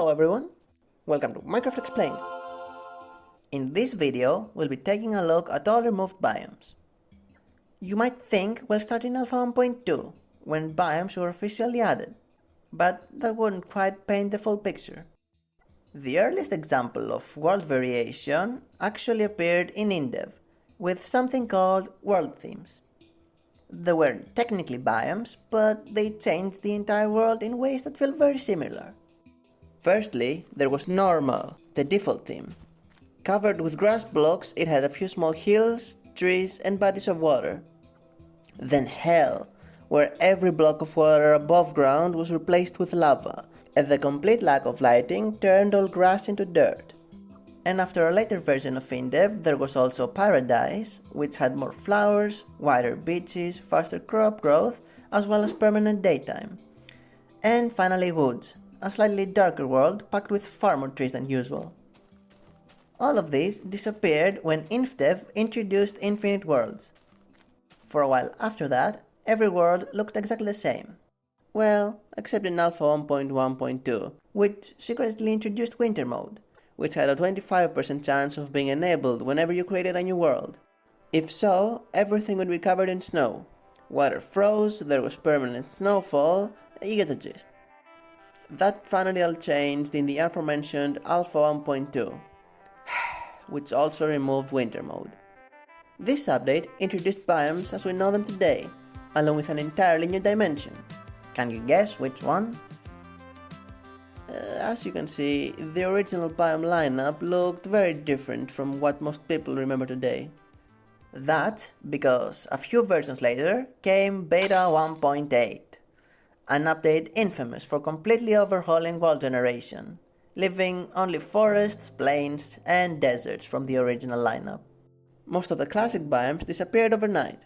Hello everyone, welcome to Minecraft Explained. In this video, we'll be taking a look at all removed biomes. You might think we'll start in Alpha 1.2, when biomes were officially added, but that wouldn't quite paint the full picture. The earliest example of world variation actually appeared in Indev, with something called world themes. They weren't technically biomes, but they changed the entire world in ways that feel very similar. Firstly, there was Normal, the default theme. Covered with grass blocks, it had a few small hills, trees, and bodies of water. Then Hell, where every block of water above ground was replaced with lava, and the complete lack of lighting turned all grass into dirt. And after a later version of Indev, there was also Paradise, which had more flowers, wider beaches, faster crop growth, as well as permanent daytime. And finally Woods, a slightly darker world packed with far more trees than usual. All of these disappeared when InfDev introduced Infinite Worlds. For a while after that, every world looked exactly the same. Well, except in Alpha 1.1.2, which secretly introduced Winter Mode, which had a 25% chance of being enabled whenever you created a new world. If so, everything would be covered in snow. Water froze, there was permanent snowfall, you get the gist. That finally all changed in the aforementioned Alpha 1.2, which also removed Winter Mode. This update introduced biomes as we know them today, along with an entirely new dimension. Can you guess which one? As you can see, the original biome lineup looked very different from what most people remember today. That because a few versions later came Beta 1.8. An update infamous for completely overhauling world generation, leaving only forests, plains, and deserts from the original lineup. Most of the classic biomes disappeared overnight.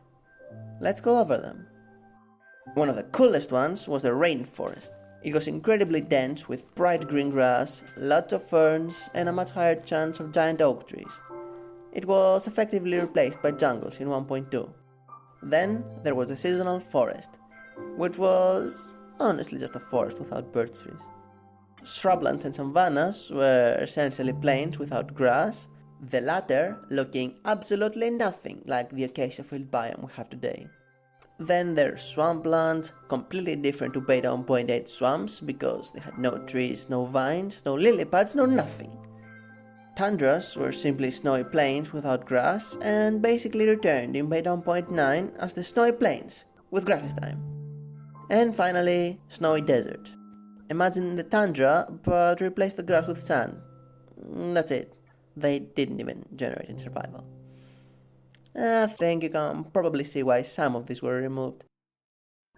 Let's go over them. One of the coolest ones was the rainforest. It was incredibly dense with bright green grass, lots of ferns, and a much higher chance of giant oak trees. It was effectively replaced by jungles in 1.2. Then there was the seasonal forest, which was honestly just a forest without bird trees. Shrublands and savannas were essentially plains without grass, the latter looking absolutely nothing like the acacia-filled biome we have today. Then there's swamplands, completely different to Beta 1.8 swamps because they had no trees, no vines, no lily pads, no nothing. Tundras were simply snowy plains without grass and basically returned in Beta 1.9 as the snowy plains, with grass this time. And finally, snowy desert. Imagine the tundra, but replace the grass with sand. That's it. They didn't even generate in survival. I think you can probably see why some of these were removed.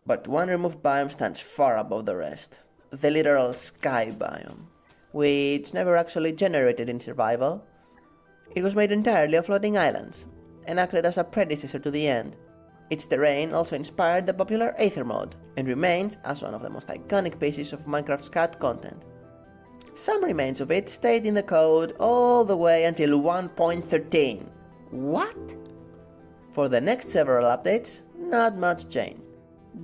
But one removed biome stands far above the rest. The literal sky biome, which never actually generated in survival. It was made entirely of floating islands, and acted as a predecessor to the end. Its terrain also inspired the popular Aether mode, and remains as one of the most iconic pieces of Minecraft's cat content. Some remains of it stayed in the code all the way until 1.13. What? For the next several updates, not much changed.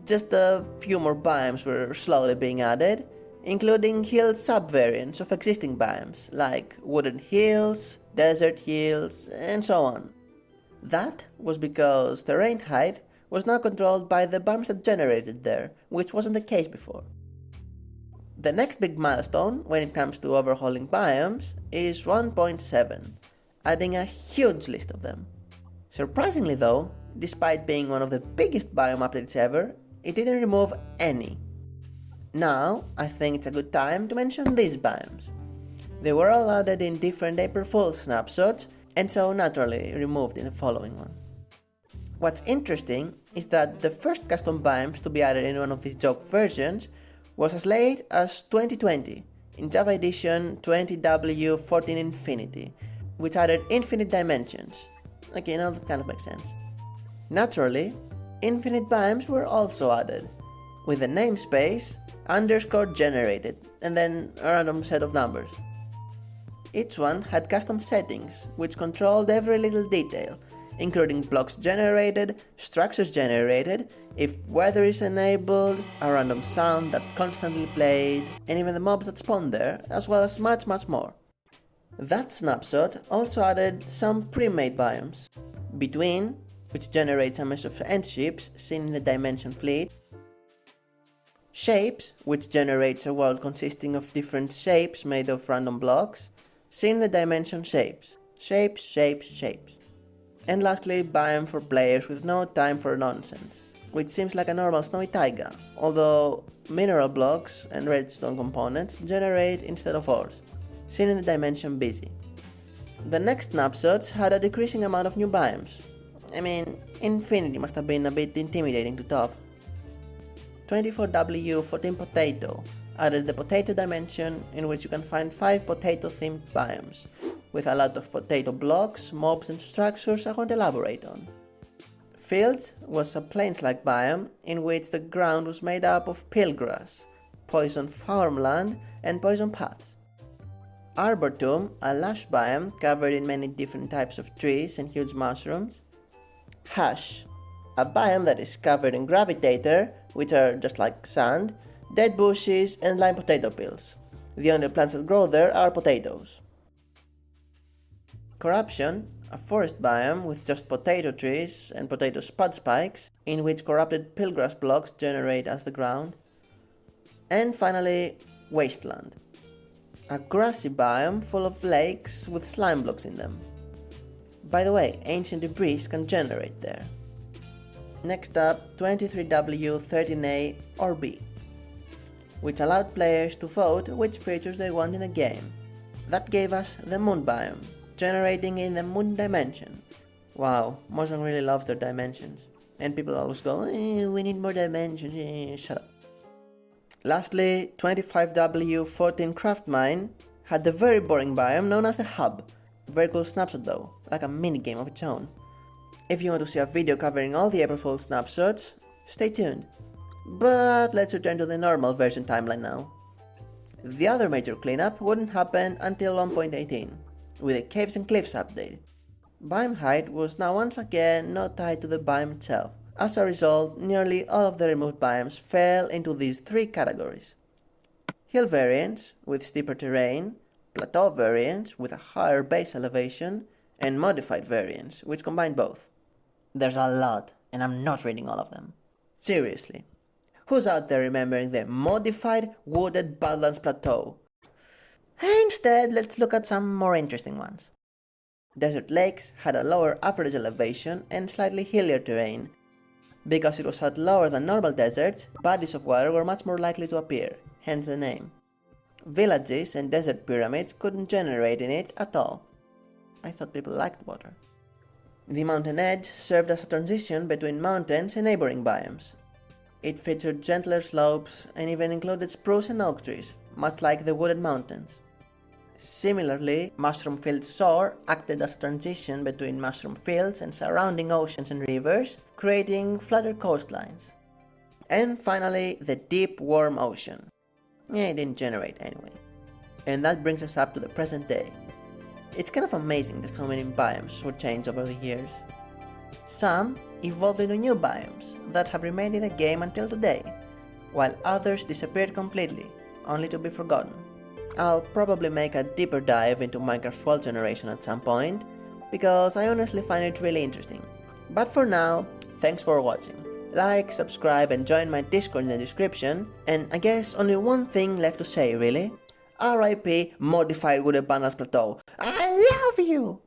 Just a few more biomes were slowly being added, including hill subvariants of existing biomes, like wooded hills, desert hills, and so on. That was because terrain height was now controlled by the biomes that generated there, which wasn't the case before. The next big milestone when it comes to overhauling biomes is 1.7, adding a huge list of them. Surprisingly though, despite being one of the biggest biome updates ever, it didn't remove any. Now, I think it's a good time to mention these biomes. They were all added in different April Fool's snapshots, and so naturally removed in the following one. What's interesting is that the first custom biomes to be added in one of these joke versions was as late as 2020, in Java Edition 20W14 Infinity, which added infinite dimensions. Okay, now that kind of makes sense. Naturally, infinite biomes were also added, with the namespace _generated, and then a random set of numbers. Each one had custom settings, which controlled every little detail, including blocks generated, structures generated, if weather is enabled, a random sound that constantly played, and even the mobs that spawn there, as well as much more. That snapshot also added some pre-made biomes. Between, which generates a mess of end ships seen in the Dimension fleet. Shapes, which generates a world consisting of different shapes made of random blocks, seen in the Dimension shapes. Shapes. And lastly, biome for players with no time for nonsense, which seems like a normal snowy taiga, although mineral blocks and redstone components generate instead of ores, seen in the Dimension busy. The next snapshots had a decreasing amount of new biomes. I mean, Infinity must have been a bit intimidating to top. 24W14 Potato added the potato dimension, in which you can find 5 potato-themed biomes, with a lot of potato blocks, mobs and structures I won't elaborate on. Fields was a plains-like biome, in which the ground was made up of pilgrass, poison farmland and poison paths. Arboretum, a lush biome covered in many different types of trees and huge mushrooms. Hash, a biome that is covered in gravitator, which are just like sand, dead bushes and lime potato peels. The only plants that grow there are potatoes. Corruption, a forest biome with just potato trees and potato spud spikes, in which corrupted pilgrass blocks generate as the ground. And finally, Wasteland, a grassy biome full of lakes with slime blocks in them. By the way, ancient debris can generate there. Next up, 23W13A or B, which allowed players to vote which features they want in the game. That gave us the Moon biome, generating in the Moon dimension. Wow, Mojang really loves their dimensions. And people always go, we need more dimensions, shut up. Lastly, 25W14 Craft Mine had the very boring biome known as the Hub. Very cool snapshot though, like a minigame of its own. If you want to see a video covering all the April Fool's snapshots, stay tuned. But let's return to the normal version timeline now. The other major cleanup wouldn't happen until 1.18, with the Caves and Cliffs update. Biome height was now once again not tied to the biome itself. As a result, nearly all of the removed biomes fell into these 3 categories. Hill variants with steeper terrain, plateau variants with a higher base elevation, and modified variants which combine both. There's a lot, and I'm not reading all of them. Seriously, who's out there remembering the modified wooded Badlands Plateau? Instead, let's look at some more interesting ones. Desert Lakes had a lower average elevation and slightly hillier terrain. Because it was set lower than normal deserts, bodies of water were much more likely to appear, hence the name. Villages and desert pyramids couldn't generate in it at all. I thought people liked water. The mountain edge served as a transition between mountains and neighboring biomes. It featured gentler slopes and even included spruce and oak trees, much like the wooded mountains. Similarly, Mushroom Fields Shore acted as a transition between mushroom fields and surrounding oceans and rivers, creating flatter coastlines. And finally, the Deep Warm Ocean. It didn't generate anyway. And that brings us up to the present day. It's kind of amazing just how many biomes were changed over the years. Some evolved into new biomes that have remained in the game until today, while others disappeared completely, only to be forgotten. I'll probably make a deeper dive into Minecraft's world generation at some point, because I honestly find it really interesting. But for now, thanks for watching. Like, subscribe and join my Discord in the description, and I guess only one thing left to say really. RIP Modified Wooded Badlands Plateau. I love you!